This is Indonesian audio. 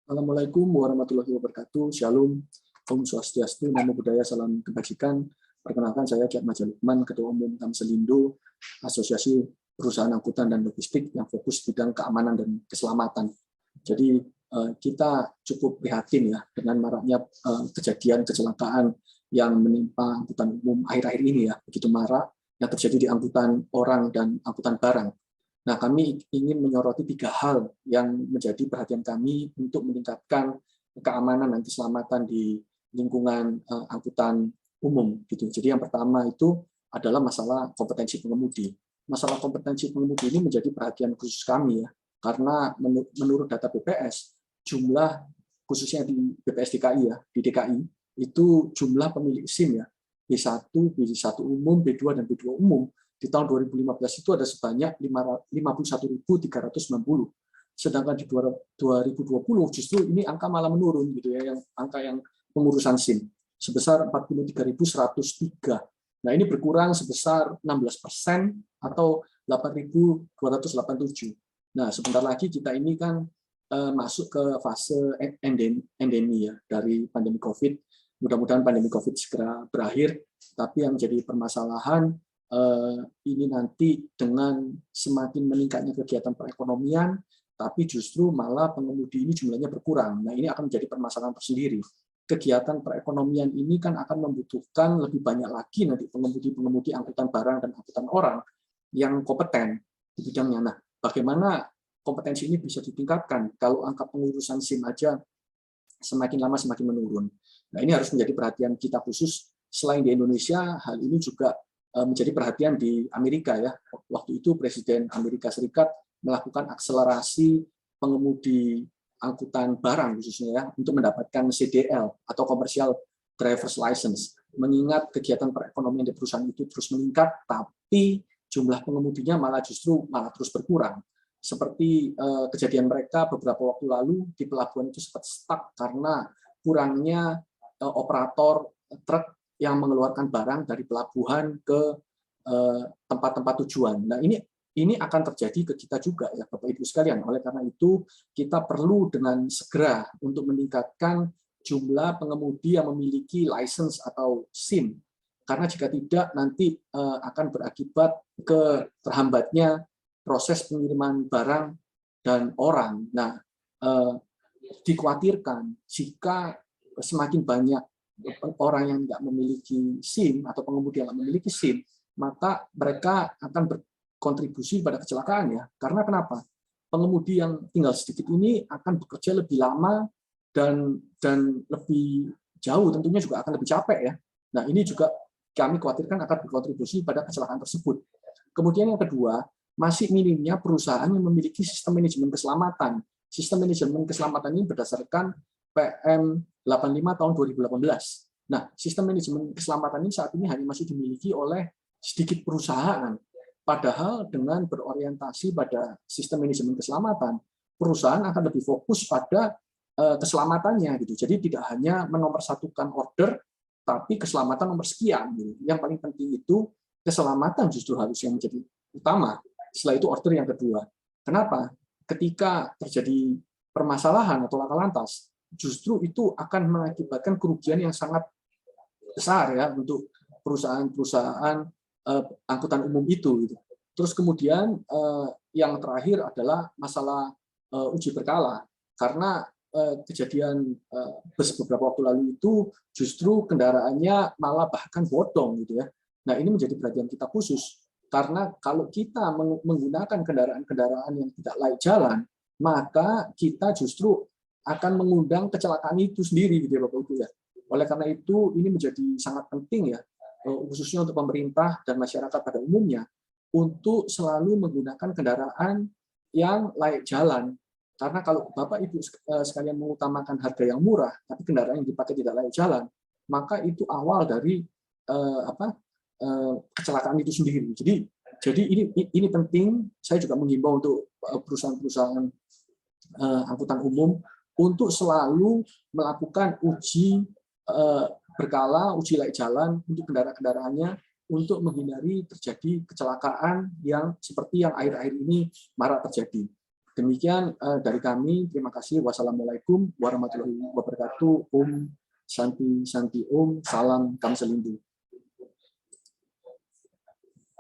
Assalamualaikum warahmatullahi wabarakatuh. Shalom, Om Swastiastu, Namo Buddhaya, Salam Kebajikan. Perkenalkan saya Cak Maja Lukman, Ketua Umum Tamselindo, Asosiasi Perusahaan Angkutan dan Logistik yang fokus bidang keamanan dan keselamatan. Jadi kita cukup prihatin ya dengan maraknya kejadian kecelakaan yang menimpa angkutan umum akhir-akhir ini ya, begitu marak yang terjadi di angkutan orang dan angkutan barang. Nah, kami ingin menyoroti 3 hal yang menjadi perhatian kami untuk meningkatkan keamanan dan keselamatan di lingkungan angkutan umum. Gitu. Jadi yang pertama itu adalah masalah kompetensi pengemudi. Masalah kompetensi pengemudi ini menjadi perhatian khusus kami ya, karena menurut data BPS, jumlah khususnya di BPS DKI ya, di DKI itu jumlah pemilik SIM ya, B1, B1 umum, B2 dan B2 umum di tahun 2015 itu ada sebanyak 51.390. Sedangkan di 2020 justru ini angka malah menurun gitu ya, angka yang pengurusan SIM sebesar 43.103. Nah, ini berkurang sebesar 16% atau 8.287. Nah, sebentar lagi kita ini kan masuk ke fase endemi ya dari pandemi Covid. Mudah-mudahan pandemi Covid segera berakhir, tapi yang jadi permasalahan ini nanti dengan semakin meningkatnya kegiatan perekonomian, tapi justru malah pengemudi ini jumlahnya berkurang. Nah, ini akan menjadi permasalahan tersendiri. Kegiatan perekonomian ini kan akan membutuhkan lebih banyak lagi nanti pengemudi-pengemudi angkutan barang dan angkutan orang yang kompeten di bidangnya. Nah, bagaimana kompetensi ini bisa ditingkatkan kalau angka pengurusan SIM aja semakin lama semakin menurun. Nah, ini harus menjadi perhatian kita khusus. Selain di Indonesia, hal ini juga menjadi perhatian di Amerika ya. Waktu itu Presiden Amerika Serikat melakukan akselerasi pengemudi angkutan barang khususnya ya untuk mendapatkan CDL atau Commercial Driver's License. Mengingat kegiatan perekonomian di perusahaan itu terus meningkat, tapi jumlah pengemudinya malah terus berkurang. Seperti kejadian mereka beberapa waktu lalu di pelabuhan itu sempat stuck karena kurangnya operator truk yang mengeluarkan barang dari pelabuhan ke tempat-tempat tujuan. Nah, ini akan terjadi ke kita juga ya Bapak Ibu sekalian. Oleh karena itu kita perlu dengan segera untuk meningkatkan jumlah pengemudi yang memiliki license atau SIM. Karena jika tidak nanti akan berakibat ke terhambatnya proses pengiriman barang dan orang. Nah, dikhawatirkan jika semakin banyak orang yang tidak memiliki SIM atau pengemudi yang tidak memiliki SIM, maka mereka akan berkontribusi pada kecelakaan ya. Karena kenapa? Pengemudi yang tinggal sedikit ini akan bekerja lebih lama dan lebih jauh, tentunya juga akan lebih capek ya. Nah, ini juga kami khawatirkan akan berkontribusi pada kecelakaan tersebut. Kemudian yang kedua, masih minimnya perusahaan yang memiliki sistem manajemen keselamatan. Sistem manajemen keselamatan ini berdasarkan PM 85 tahun 2018. Nah, sistem manajemen keselamatan ini saat ini hanya masih dimiliki oleh sedikit perusahaan. Padahal dengan berorientasi pada sistem manajemen keselamatan, perusahaan akan lebih fokus pada keselamatannya gitu. Jadi tidak hanya menomorsatukan order, tapi keselamatan nomor sekian. Gitu. Yang paling penting itu keselamatan justru harus yang menjadi utama. Setelah itu order yang kedua. Kenapa? Ketika terjadi permasalahan atau laka lantas, justru itu akan mengakibatkan kerugian yang sangat besar ya untuk perusahaan-perusahaan angkutan umum itu. Terus kemudian yang terakhir adalah masalah uji berkala, karena kejadian bus beberapa waktu lalu itu justru kendaraannya malah bahkan bodong gitu ya. Nah, ini menjadi perhatian kita khusus karena kalau kita menggunakan kendaraan-kendaraan yang tidak layak jalan, maka kita justru akan mengundang kecelakaan itu sendiri gitu ya Bapak Ibu ya. Oleh karena itu ini menjadi sangat penting ya, khususnya untuk pemerintah dan masyarakat pada umumnya, untuk selalu menggunakan kendaraan yang layak jalan. Karena kalau Bapak Ibu sekalian mengutamakan harga yang murah, tapi kendaraan yang dipakai tidak layak jalan, maka itu awal dari kecelakaan itu sendiri. Jadi ini penting. Saya juga menghimbau untuk perusahaan-perusahaan angkutan umum untuk selalu melakukan uji berkala, uji layak jalan untuk kendaraan-kendaraannya untuk menghindari terjadi kecelakaan yang seperti yang akhir-akhir ini marak terjadi. Demikian dari kami. Terima kasih. Wassalamualaikum warahmatullahi wabarakatuh. Om Santi Santi Om. Salam Kamselindu.